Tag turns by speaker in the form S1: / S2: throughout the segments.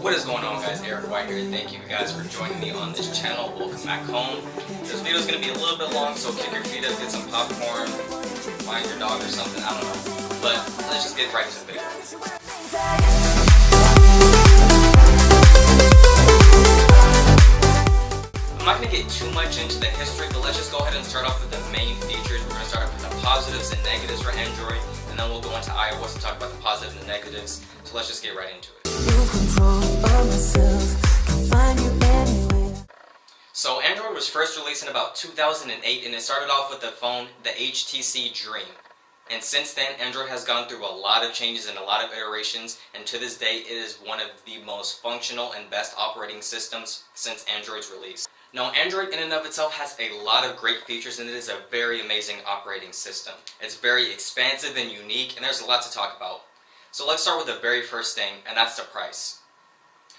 S1: What is going on, guys? Eric White here. Thank you guys for joining me on this channel. Welcome back home. This video is going to be a little bit long, so kick your feet up, get some popcorn, find your dog or something, I don't know. But let's just get right into the video. I'm not going to get too much into the history, but let's just go ahead and start off with the main features. We're going to start off with the positives and negatives for Android, and then we'll go into iOS and talk about the positives and negatives. So let's just get right into it. So Android was first released in about 2008, and it started off with the phone, the HTC Dream. And since then, Android has gone through a lot of changes and a lot of iterations, and to this day, it is one of the most functional and best operating systems since Android's release. Now, Android in and of itself has a lot of great features, and it is a very amazing operating system. It's very expansive and unique, and there's a lot to talk about. So let's start with the very first thing, and that's the price.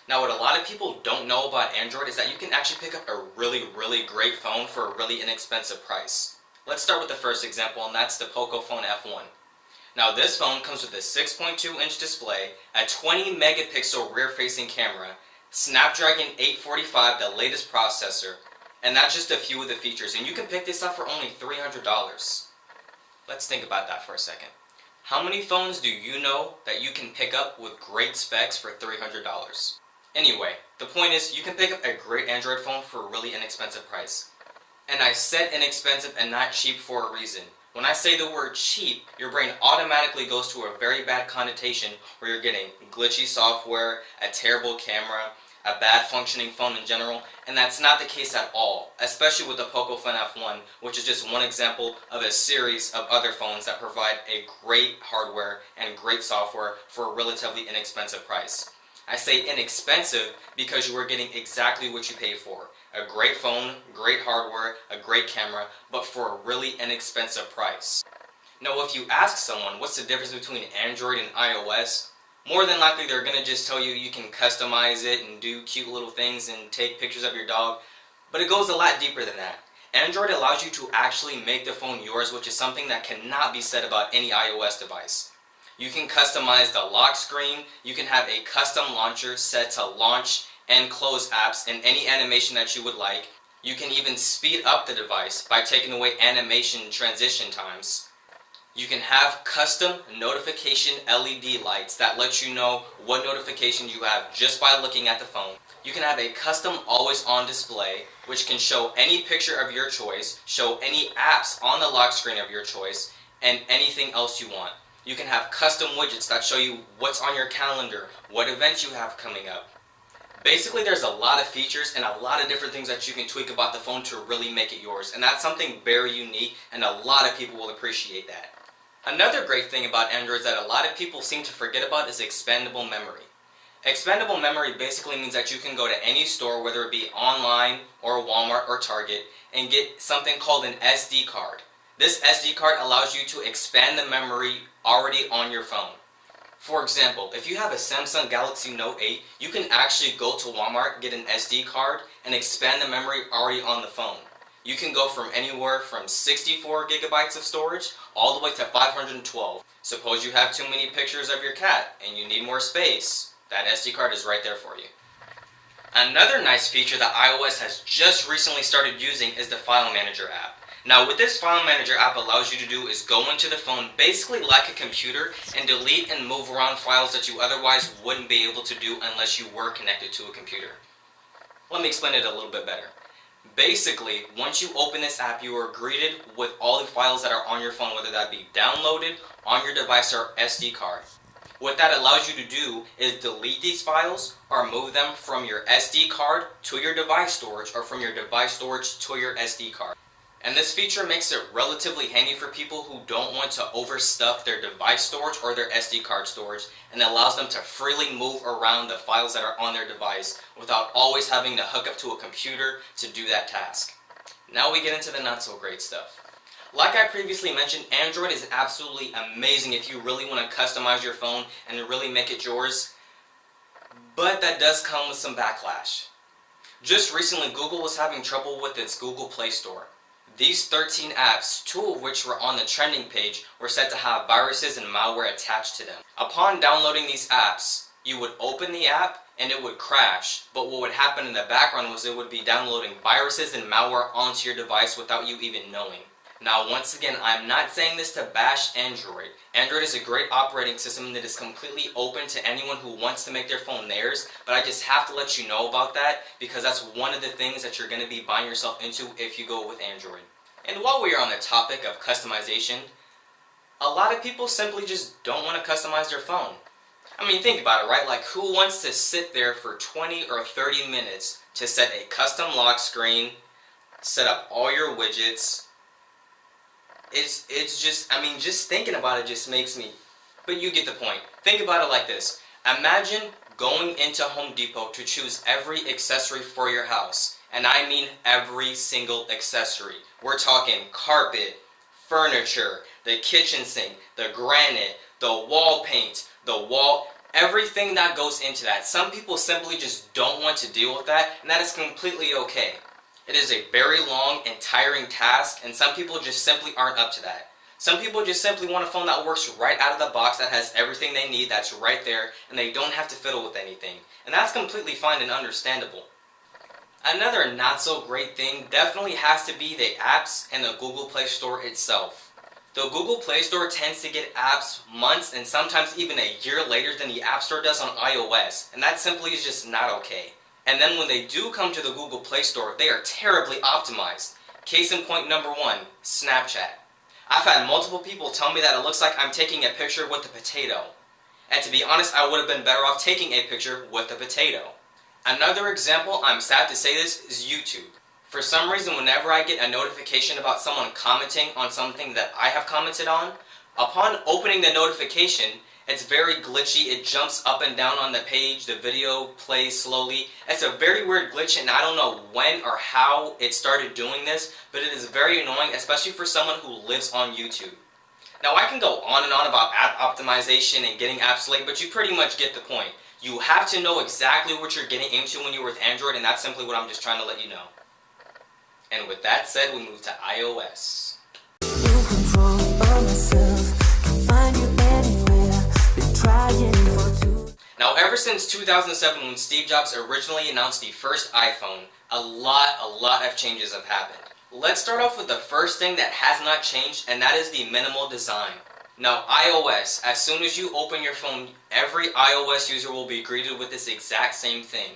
S1: Now, what a lot of people don't know about Android is that you can actually pick up a really great phone for a really inexpensive price. Let's start with the first example, and that's the Pocophone F1. Now, this phone comes with a 6.2-inch display, a 20 megapixel rear-facing camera, Snapdragon 845, the latest processor, and that's just a few of the features, and you can pick this up for only $300. Let's think about that for a second. How many phones do you know that you can pick up with great specs for $300? Anyway, the point is you can pick up a great Android phone for a really inexpensive price. And I said inexpensive and not cheap for a reason. When I say the word cheap, your brain automatically goes to a very bad connotation where you're getting glitchy software, a terrible camera, a bad functioning phone in general, and that's not the case at all, especially with the Pocophone F1, which is just one example of a series of other phones that provide a great hardware and great software for a relatively inexpensive price. I say inexpensive because you are getting exactly what you pay for. A great phone, great hardware, a great camera, but for a really inexpensive price. Now, if you ask someone what's the difference between Android and iOS, more than likely they're going to just tell you you can customize it and do cute little things and take pictures of your dog, but it goes a lot deeper than that. Android allows you to actually make the phone yours, which is something that cannot be said about any iOS device. You can customize the lock screen, you can have a custom launcher set to launch and close apps in any animation that you would like. You can even speed up the device by taking away animation transition times. You can have custom notification LED lights that let you know what notifications you have just by looking at the phone. You can have a custom always-on display, which can show any picture of your choice, show any apps on the lock screen of your choice, and anything else you want. You can have custom widgets that show you what's on your calendar, what events you have coming up. Basically, there's a lot of features and a lot of different things that you can tweak about the phone to really make it yours, and that's something very unique, and a lot of people will appreciate that. Another great thing about Android that a lot of people seem to forget about is expandable memory. Expandable memory basically means that you can go to any store, whether it be online or Walmart or Target, and get something called an SD card. This SD card allows you to expand the memory already on your phone. For example, if you have a Samsung Galaxy Note 8, you can actually go to Walmart, get an SD card, and expand the memory already on the phone. You can go from anywhere from 64 gigabytes of storage all the way to 512. Suppose you have too many pictures of your cat and you need more space, that SD card is right there for you. Another nice feature that iOS has just recently started using is the File Manager app. Now, what this File Manager app allows you to do is go into the phone basically like a computer and delete and move around files that you otherwise wouldn't be able to do unless you were connected to a computer. Let me explain it a little bit better. Basically, once you open this app, you are greeted with all the files that are on your phone, whether that be downloaded on your device or SD card. What that allows you to do is delete these files or move them from your SD card to your device storage or from your device storage to your SD card. And this feature makes it relatively handy for people who don't want to overstuff their device storage or their SD card storage, and allows them to freely move around the files that are on their device without always having to hook up to a computer to do that task. Now we get into the not so great stuff. Like I previously mentioned, Android is absolutely amazing if you really want to customize your phone and really make it yours, but that does come with some backlash. Just recently, Google was having trouble with its Google Play Store. These 13 apps, 2 of which were on the trending page, were said to have viruses and malware attached to them. Upon downloading these apps, you would open the app and it would crash, but what would happen in the background was it would be downloading viruses and malware onto your device without you even knowing. Now once again, I'm not saying this to bash Android. Android is a great operating system that is completely open to anyone who wants to make their phone theirs, but I just have to let you know about that because that's one of the things that you're going to be buying yourself into if you go with Android. And while we are on the topic of customization, a lot of people simply just don't want to customize their phone. I mean, think about it, right? Like, who wants to sit there for 20 or 30 minutes to set a custom lock screen, set up all your widgets? It's just, I mean, just thinking about it just makes me, but you get the point. Think about it like this. Imagine going into Home Depot to choose every accessory for your house. And I mean every single accessory. We're talking carpet, furniture, the kitchen sink, the granite, the wall paint, everything that goes into that. Some people simply just don't want to deal with that, and that is completely okay. It is a very long and tiring task, and some people just simply aren't up to that. Some people just simply want a phone that works right out of the box, that has everything they need, that's right there, and they don't have to fiddle with anything. And that's completely fine and understandable. Another not so great thing definitely has to be the apps and the Google Play Store itself. The Google Play Store tends to get apps months and sometimes even a year later than the App Store does on iOS, and that simply is just not okay. And then when they do come to the Google Play Store, they are terribly optimized. Case in point number one, Snapchat. I've had multiple people tell me that it looks like I'm taking a picture with a potato. And to be honest, I would have been better off taking a picture with a potato. Another example, I'm sad to say this, is YouTube. For some reason, whenever I get a notification about someone commenting on something that I have commented on, upon opening the notification, it's very glitchy. It jumps up and down on the page, the video plays slowly. It's a very weird glitch, and I don't know when or how it started doing this, but it is very annoying, especially for someone who lives on YouTube. Now I can go on and on about app optimization and getting apps late, but you pretty much get the point. You have to know exactly what you're getting into when you're with Android, and that's simply what I'm just trying to let you know. And with that said, we move to iOS. Now, ever since 2007, when Steve Jobs originally announced the first iPhone, a lot of changes have happened. Let's start off with the first thing that has not changed, and that is the minimal design. Now, iOS, as soon as you open your phone, every iOS user will be greeted with this exact same thing.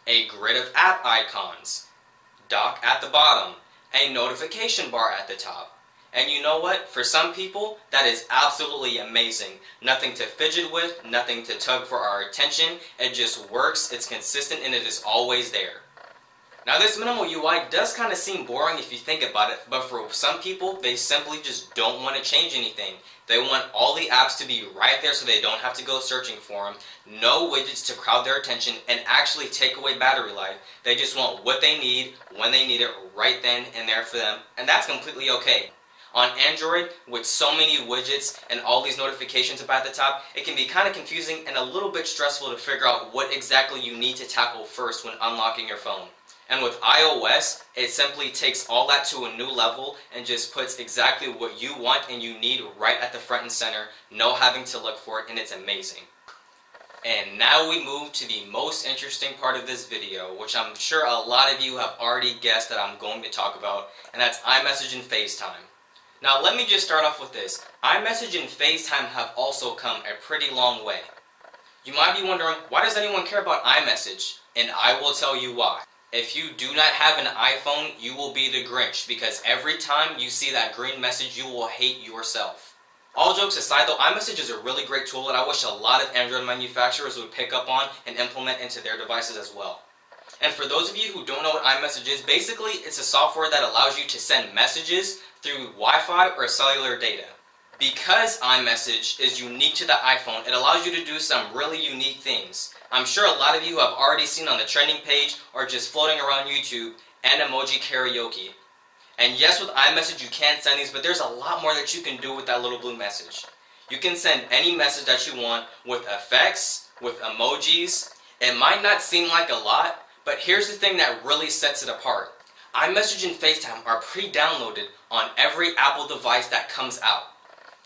S1: A grid of app icons, dock at the bottom, a notification bar at the top. And you know what? For some people, that is absolutely amazing. Nothing to fidget with, nothing to tug for our attention. It just works, it's consistent, and it is always there. Now this minimal UI does kind of seem boring if you think about it, but for some people, they simply just don't want to change anything. They want all the apps to be right there so they don't have to go searching for them, no widgets to crowd their attention and actually take away battery life. They just want what they need, when they need it, right then and there for them, and that's completely okay. On Android, with so many widgets and all these notifications up at the top, it can be kind of confusing and a little bit stressful to figure out what exactly you need to tackle first when unlocking your phone. And with iOS, it simply takes all that to a new level and just puts exactly what you want and you need right at the front and center, no having to look for it, and it's amazing. And now we move to the most interesting part of this video, which I'm sure a lot of you have already guessed that I'm going to talk about, and that's iMessage and FaceTime. Now let me just start off with this. iMessage and FaceTime have also come a pretty long way. You might be wondering, why does anyone care about iMessage? And I will tell you why. If you do not have an iPhone, you will be the Grinch, because every time you see that green message, you will hate yourself. All jokes aside though, iMessage is a really great tool that I wish a lot of Android manufacturers would pick up on and implement into their devices as well. And for those of you who don't know what iMessage is, basically it's a software that allows you to send messages through Wi-Fi or cellular data. Because iMessage is unique to the iPhone, it allows you to do some really unique things. I'm sure a lot of you have already seen on the trending page or just floating around YouTube, and emoji karaoke. And yes, with iMessage you can send these, but there's a lot more that you can do with that little blue message. You can send any message that you want with effects, with emojis. It might not seem like a lot, but here's the thing that really sets it apart. iMessage and FaceTime are pre-downloaded on every Apple device that comes out.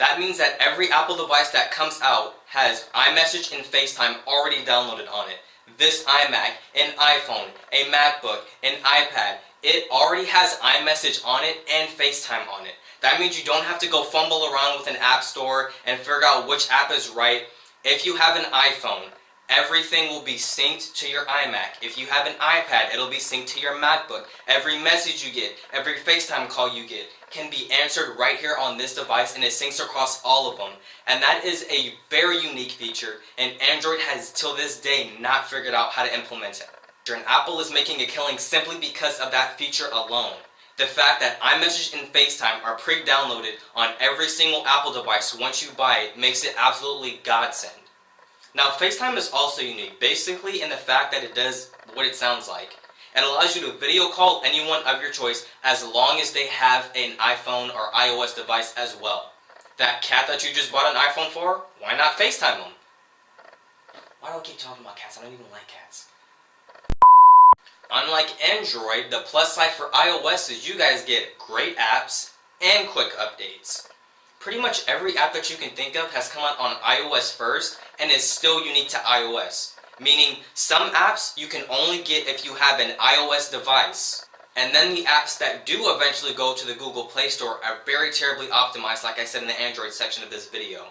S1: That means that every Apple device that comes out has iMessage and FaceTime already downloaded on it. This iMac, an iPhone, a MacBook, an iPad, it already has iMessage on it and FaceTime on it. That means you don't have to go fumble around with an app store and figure out which app is right. If you have an iPhone, everything will be synced to your iMac. If you have an iPad, it'll be synced to your MacBook. Every message you get, every FaceTime call you get can be answered right here on this device, and it syncs across all of them. And that is a very unique feature, and Android has till this day not figured out how to implement it. And Apple is making a killing simply because of that feature alone. The fact that iMessage and FaceTime are pre-downloaded on every single Apple device once you buy it makes it absolutely godsend. Now, FaceTime is also unique, basically in the fact that it does what it sounds like. It allows you to video call anyone of your choice as long as they have an iPhone or iOS device as well. That cat that you just bought an iPhone for, why not FaceTime them? Why do I keep talking about cats? I don't even like cats. Unlike Android, the plus side for iOS is you guys get great apps and quick updates. Pretty much every app that you can think of has come out on iOS first and is still unique to iOS. Meaning some apps you can only get if you have an iOS device. And then the apps that do eventually go to the Google Play Store are very terribly optimized, like I said in the Android section of this video.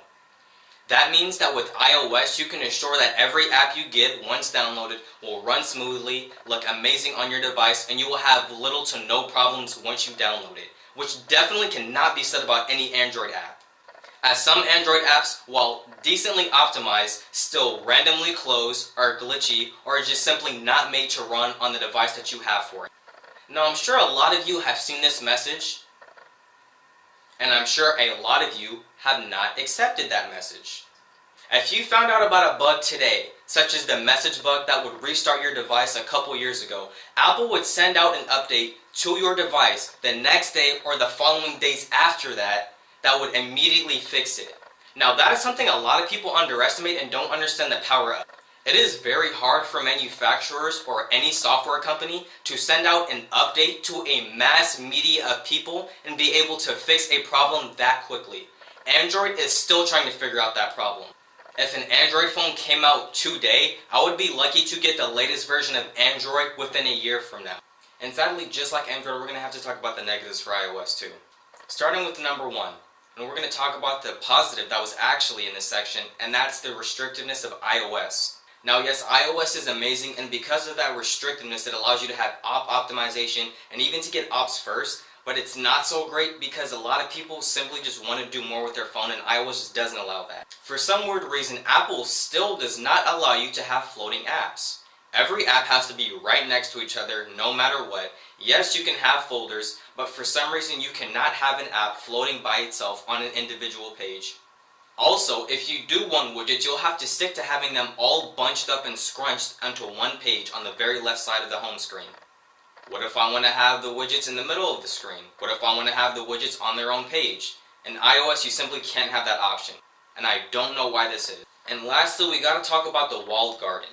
S1: That means that with iOS, you can ensure that every app you get, once downloaded, will run smoothly, look amazing on your device, and you will have little to no problems once you download it, which definitely cannot be said about any Android app. As some Android apps, while decently optimized, still randomly close, are glitchy, or are just simply not made to run on the device that you have for it. Now, I'm sure a lot of you have seen this message, and I'm sure a lot of you have not accepted that message. If you found out about a bug today, such as the message bug that would restart your device a couple years ago, Apple would send out an update to your device the next day or the following days after that would immediately fix it. Now, that is something a lot of people underestimate and don't understand the power of. It is very hard for manufacturers or any software company to send out an update to a mass media of people and be able to fix a problem that quickly. Android is still trying to figure out that problem. If an Android phone came out today, I would be lucky to get the latest version of Android within a year from now. And sadly, just like Android, we're going to have to talk about the negatives for iOS too. Starting with number one, and we're going to talk about the positive that was actually in this section, and that's the restrictiveness of iOS. Now, yes, iOS is amazing, and because of that restrictiveness, it allows you to have optimization and even to get ops first, but it's not so great because a lot of people simply just want to do more with their phone, and iOS just doesn't allow that. For some weird reason, Apple still does not allow you to have floating apps. Every app has to be right next to each other no matter what. Yes, you can have folders, but for some reason you cannot have an app floating by itself on an individual page. Also, if you do want widgets, you'll have to stick to having them all bunched up and scrunched onto one page on the very left side of the home screen. What if I want to have the widgets in the middle of the screen? What if I want to have the widgets on their own page? In iOS, you simply can't have that option, and I don't know why this is. And lastly, we gotta talk about the walled garden.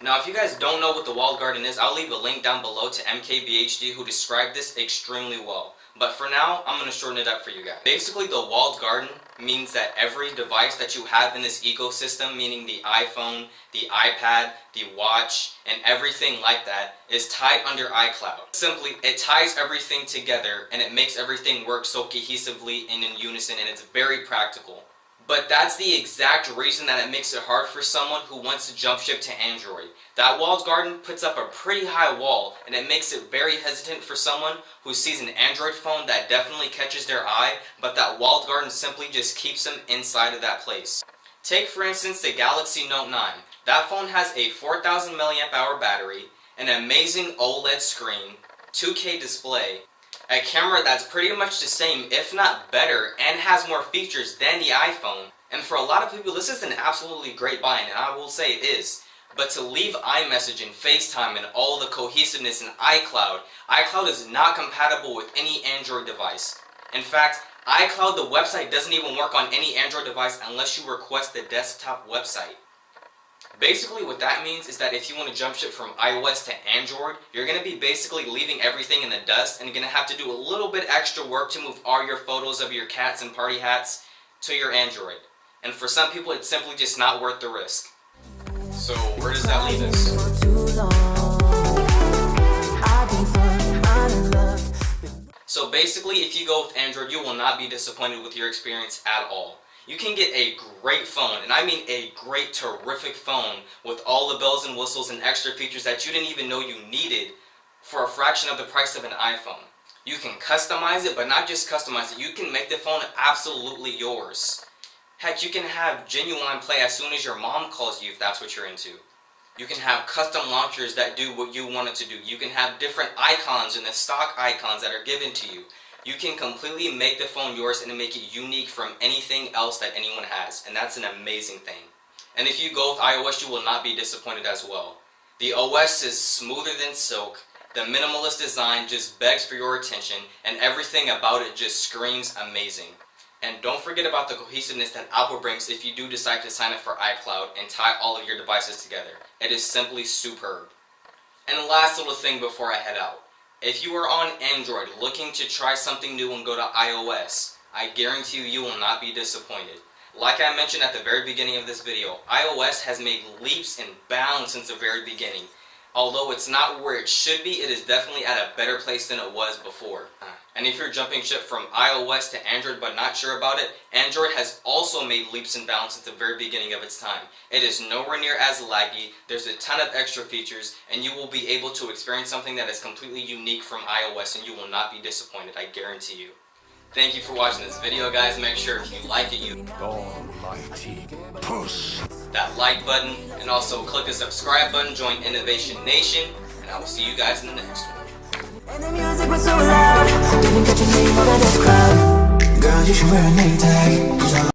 S1: Now, if you guys don't know what the walled garden is, I'll leave a link down below to MKBHD who described this extremely well. But for now, I'm going to shorten it up for you guys. Basically, the walled garden means that every device that you have in this ecosystem, meaning the iPhone, the iPad, the watch, and everything like that, is tied under iCloud. Simply, it ties everything together and it makes everything work so cohesively and in unison, and it's very practical. But that's the exact reason that it makes it hard for someone who wants to jump ship to Android. That walled garden puts up a pretty high wall, and it makes it very hesitant for someone who sees an Android phone that definitely catches their eye, but that walled garden simply just keeps them inside of that place. Take for instance the Galaxy Note 9. That phone has a 4000 mAh battery, an amazing OLED screen, 2K display, a camera that's pretty much the same, if not better, and has more features than the iPhone. And for a lot of people, this is an absolutely great buy, and I will say it is. But to leave iMessage and FaceTime and all the cohesiveness in iCloud is not compatible with any Android device. In fact, iCloud, the website, doesn't even work on any Android device unless you request the desktop website. Basically, what that means is that if you want to jump ship from iOS to Android, you're going to be basically leaving everything in the dust and you're going to have to do a little bit extra work to move all your photos of your cats and party hats to your Android. And for some people, it's simply just not worth the risk. So where does that leave us? So basically, if you go with Android, you will not be disappointed with your experience at all. You can get a great phone, and I mean a great, terrific phone with all the bells and whistles and extra features that you didn't even know you needed for a fraction of the price of an iPhone. You can customize it, but not just customize it. You can make the phone absolutely yours. Heck, you can have genuine play as soon as your mom calls you if that's what you're into. You can have custom launchers that do what you want it to do. You can have different icons and the stock icons that are given to you. You can completely make the phone yours and make it unique from anything else that anyone has. And that's an amazing thing. And if you go with iOS, you will not be disappointed as well. The OS is smoother than silk. The minimalist design just begs for your attention, and everything about it just screams amazing. And don't forget about the cohesiveness that Apple brings if you do decide to sign up for iCloud and tie all of your devices together. It is simply superb. And last little thing before I head out. If you are on Android looking to try something new and go to iOS, I guarantee you will not be disappointed. Like I mentioned at the very beginning of this video, iOS has made leaps and bounds since the very beginning. Although it's not where it should be, it is definitely at a better place than it was before. And if you're jumping ship from iOS to Android but not sure about it, Android has also made leaps and bounds since the very beginning of its time. It is nowhere near as laggy, there's a ton of extra features, and you will be able to experience something that is completely unique from iOS, and you will not be disappointed, I guarantee you. Thank you for watching this video, guys. Make sure if you like it, you
S2: almighty push
S1: that like button, and also click the subscribe button, join Innovation Nation, and I will see you guys in the next one.
S3: And the music was so loud, didn't catch your name out of this crowd. Girl, you should wear a name tag.